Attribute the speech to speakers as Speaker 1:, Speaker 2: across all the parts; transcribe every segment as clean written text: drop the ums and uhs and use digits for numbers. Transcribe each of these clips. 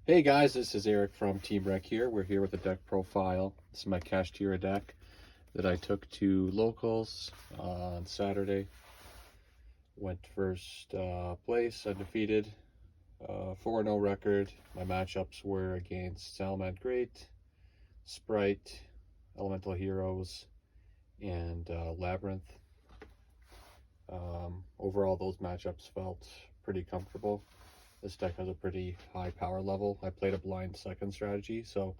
Speaker 1: Hey guys, this is Eric from Team Rec here. We're here with a deck profile. This is my Kashtira deck that I took to locals on Saturday. Went first place, undefeated, 4-0 record. My matchups were against Salmad Great, Sprite, Elemental Heroes, and Labyrinth. Overall, those matchups felt pretty comfortable. This deck has a pretty high power level. I played a blind second strategy, so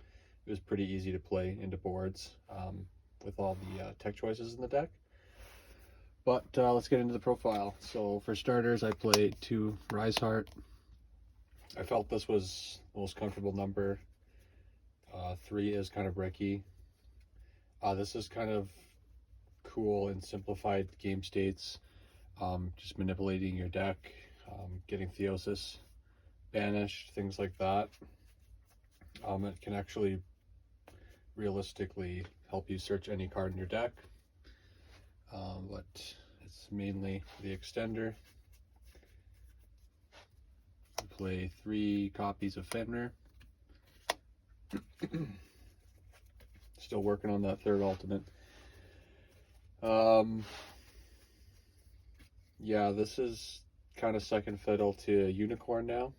Speaker 1: it was pretty easy to play into boards with all the tech choices in the deck. But let's get into the profile. So for starters, I played 2 Rise Heart. I felt this was the most comfortable number. 3 is kind of bricky. This is kind of cool and simplified game states. Just manipulating your deck, getting Theosis banished, things like that. It can actually realistically help you search any card in your deck, but it's mainly the extender. Play 3 copies of Fenrir. Still working on that third ultimate. Yeah, this is kind of second fiddle to Unicorn now.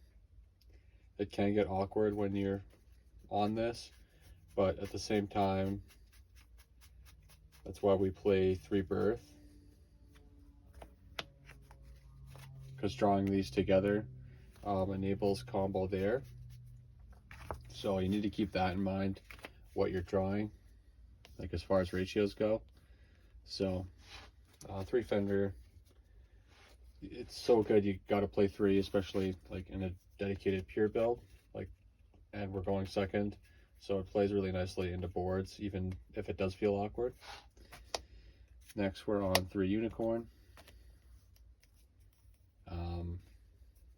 Speaker 1: It can get awkward when you're on this, but at the same time, that's why we play 3 Birth, because drawing these together enables combo there. So you need to keep that in mind, what you're drawing, like as far as ratios go. So 3 Fender, it's so good. You got to play 3, especially like in a dedicated pure build, like, and we're going second, so it plays really nicely into boards, even if it does feel awkward. Next, we're on 3 Unicorn.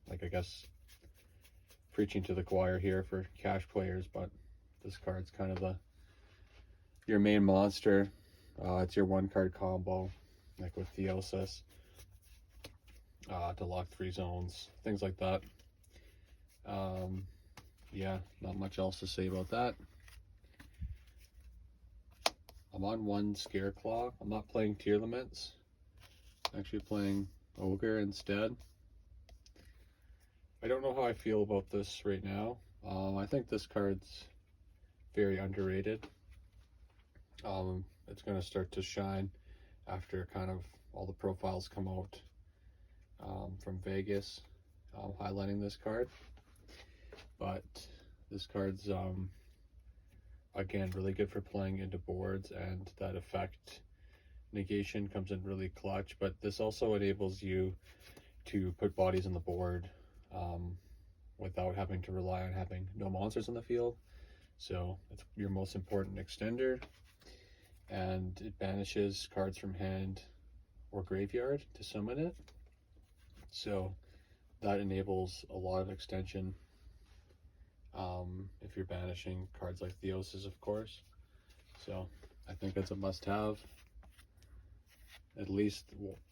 Speaker 1: Like, I guess preaching to the choir here for cash players, but this card's kind of your main monster. It's your 1-card combo, like with Theosis, to lock 3 zones, things like that. Yeah, not much else to say about that. I'm on 1 Scareclaw. I'm not playing Tier Laments. I'm actually playing Ogre instead. I don't know how I feel about this right now. I think this card's very underrated. It's going to start to shine after kind of all the profiles come out from Vegas, highlighting this card. But this card's again really good for playing into boards, and that effect negation comes in really clutch. But this also enables you to put bodies on the board without having to rely on having no monsters on the field. So it's your most important extender, and it banishes cards from hand or graveyard to summon it. So that enables a lot of extension if you're banishing cards like Theosis, of course. So I think it's a must-have. At least,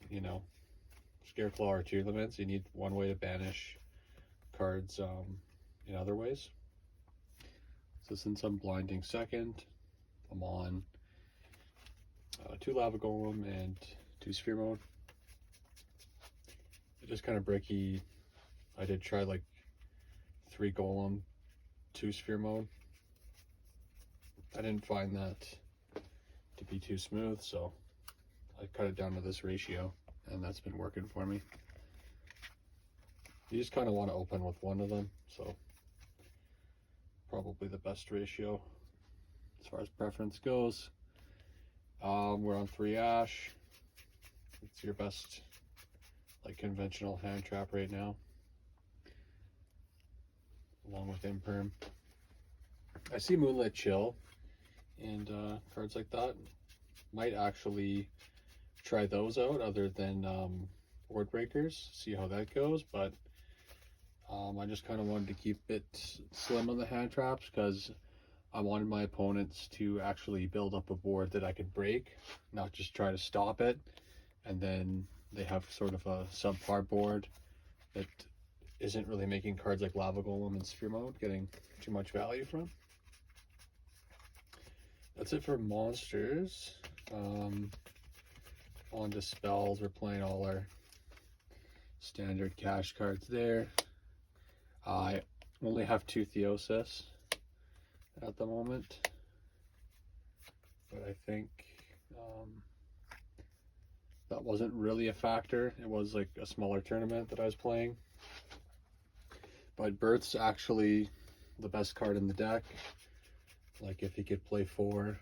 Speaker 1: you know, Scareclaw or Tier Laments, you need 1 way to banish cards in other ways. So since I'm blinding second, I'm on 2 Lava Golem and 2 Sphere Mode. It's just kind of bricky. I did try like 3 Golem, 2 Sphere Mode. I didn't find that to be too smooth, so I cut it down to this ratio, and that's been working for me. You just kind of want to open with 1 of them, so probably the best ratio as far as preference goes. We're on 3 Ash. It's your best like conventional hand trap right now, along with Imperm. I see Moonlit Chill and cards like that. Might actually try those out other than Board Breakers, see how that goes. But I just kind of wanted to keep it slim on the hand traps, because I wanted my opponents to actually build up a board that I could break, not just try to stop it, and then they have sort of a subpar board that isn't really making cards like Lava Golem and Sphere Mode getting too much value from. That's it for monsters. On to spells, we're playing all our standard cash cards there. I only have 2 Theosis at the moment, but I think that wasn't really a factor. It was like a smaller tournament that I was playing. But Birth's actually the best card in the deck. Like if he could play 4,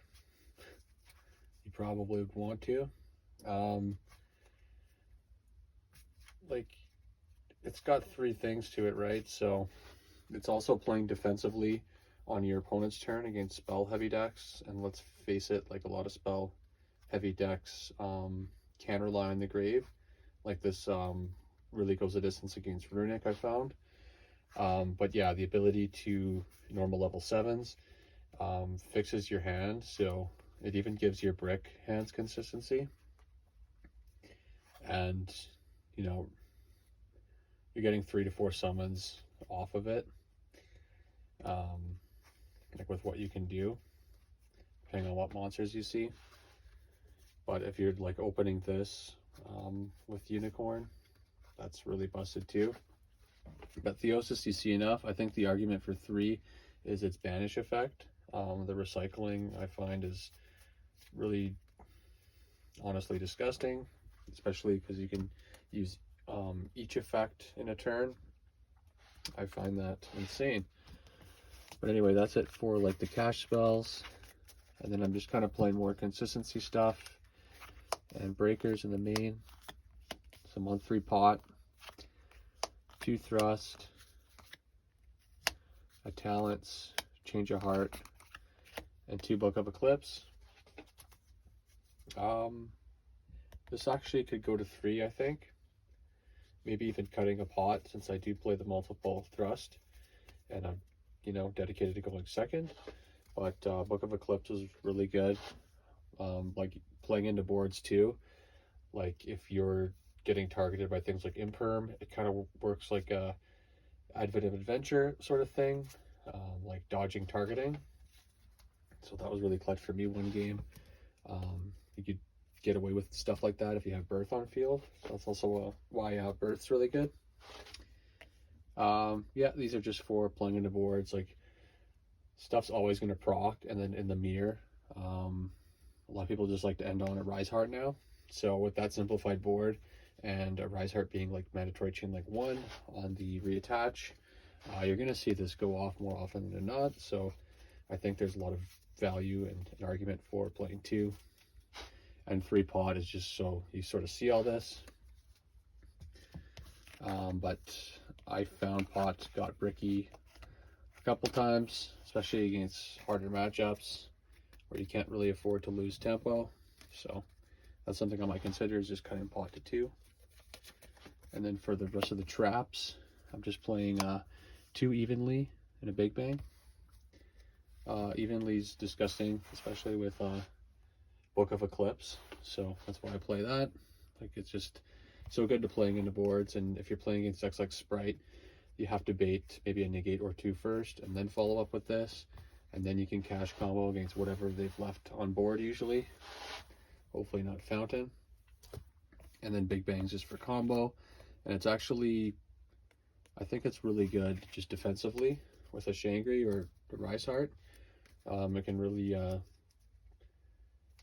Speaker 1: he probably would want to. Like it's got 3 things to it, right? So it's also playing defensively on your opponent's turn against spell heavy decks, and let's face it, like a lot of spell heavy decks can rely on the grave. Like this really goes a distance against Runic, I found. But yeah, the ability to normal level 7s fixes your hand, so it even gives your brick hands consistency. And you know, you're getting 3 to 4 summons off of it, like with what you can do depending on what monsters you see. But if you're like opening this with Unicorn, that's really busted too. But Theosis you see enough. I think the argument for 3 is its banish effect. The recycling I find is really honestly disgusting, especially because you can use each effect in a turn. I find that insane. But anyway, that's it for like the cash spells, and then I'm just kind of playing more consistency stuff and breakers in the main. Some on 3 pot, 2 thrust, a talents, change of heart, and 2 book of eclipse. This actually could go to 3, I think. Maybe even cutting a pot, since I do play the multiple thrust, and I'm, you know, dedicated to going second. But Book of Eclipse was really good. Like playing into boards too. Like if you're getting targeted by things like Imperm, it kind of works like a Advent of Adventure sort of thing, like dodging targeting. So that was really clutch for me one game. You could get away with stuff like that if you have Birth on field. So that's also why Birth's really good. Yeah, these are just for playing into boards. Like stuff's always going to proc, and then in the mirror, a lot of people just like to end on a Rise Heart now. So with that simplified board and a Rise Heart being like mandatory chain like 1 on the reattach, you're going to see this go off more often than not. So I think there's a lot of value and an argument for playing 2. And 3 pot is just so you sort of see all this. But I found pot got bricky a couple times, especially against harder matchups where you can't really afford to lose tempo. So that's something I might consider, is just cutting pot to 2. And then for the rest of the traps, I'm just playing 2 evenly and a big bang. Evenly's disgusting, especially with Book of Eclipse, so that's why I play that. Like it's just so good to playing into boards, and if you're playing against decks like Sprite, you have to bait maybe a negate or 2 first, and then follow up with this, and then you can cash combo against whatever they've left on board usually. Hopefully not Fountain. And then Big Bang's just for combo, and it's actually, I think it's really good just defensively with a Shangri or a Rise Heart. It can really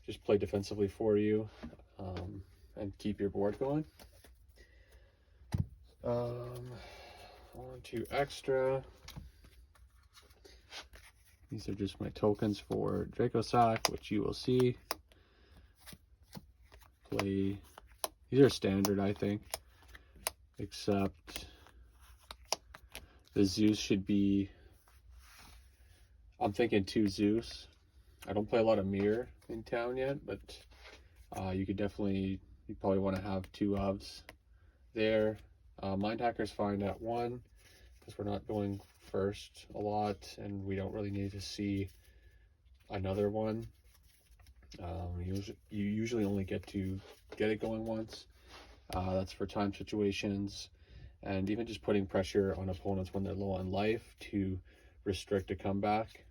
Speaker 1: just play defensively for you and keep your board going. On to extra. These are just my tokens for Dracosac, which you will see. These are standard, I think, except the Zeus should be, I'm thinking 2 Zeus. I don't play a lot of Mirror in town yet, but you probably want to have 2 ofs there. Mind Hacker's fine at 1 because we're not going first a lot, and we don't really need to see another one. You usually only get to get it going once. That's for time situations, and even just putting pressure on opponents when they're low on life to restrict a comeback.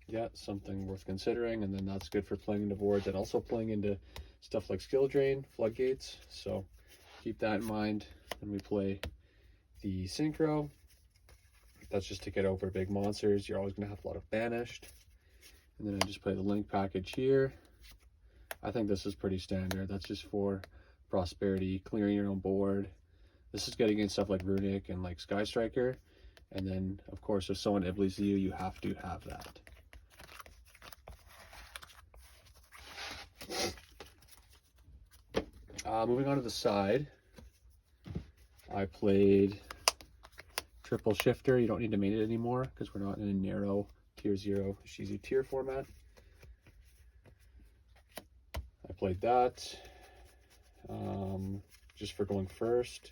Speaker 1: Yeah, something worth considering. And then that's good for playing into boards and also playing into stuff like skill drain, floodgates. So keep that in mind when we play the synchro. That's just to get over big monsters. You're always going to have a lot of banished. And then I just play the link package here. I think this is pretty standard. That's just for prosperity, clearing your own board. This is good against stuff like Runic and like Sky Striker. And then, of course, if someone Iblies you, you have to have that. Moving on to the side, I played Triple Shifter. You don't need to main it anymore because we're not in a narrow tier 0 Shizu tier format. I played that just for going first.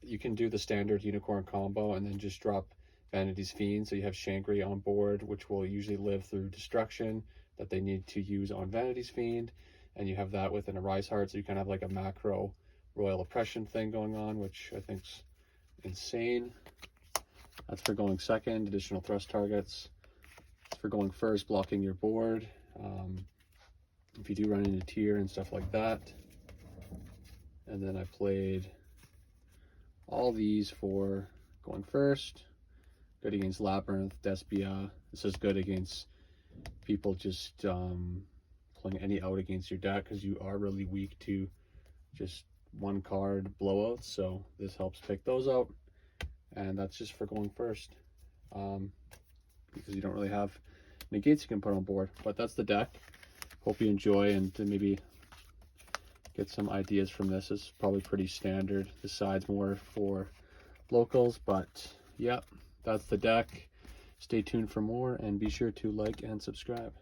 Speaker 1: You can do the standard unicorn combo and then just drop Vanity's Fiend, so you have Shankry on board, which will usually live through destruction that they need to use on Vanity's Fiend, and you have that within a Rise Heart, so you kind of have like a macro Royal Oppression thing going on, which I think's insane. That's for going second, additional thrust targets. It's for going first, blocking your board. If you do run into tier and stuff like that. And then I played all these for going first. Good against Labyrinth, Despia. This is good against people just playing any out against your deck because you are really weak to just one card blowouts. So this helps pick those out. And that's just for going first because you don't really have negates you can put on board. But that's the deck. Hope you enjoy and to maybe get some ideas from this. It's probably pretty standard. The side's more for locals, but yeah, that's the deck. Stay tuned for more and be sure to like and subscribe.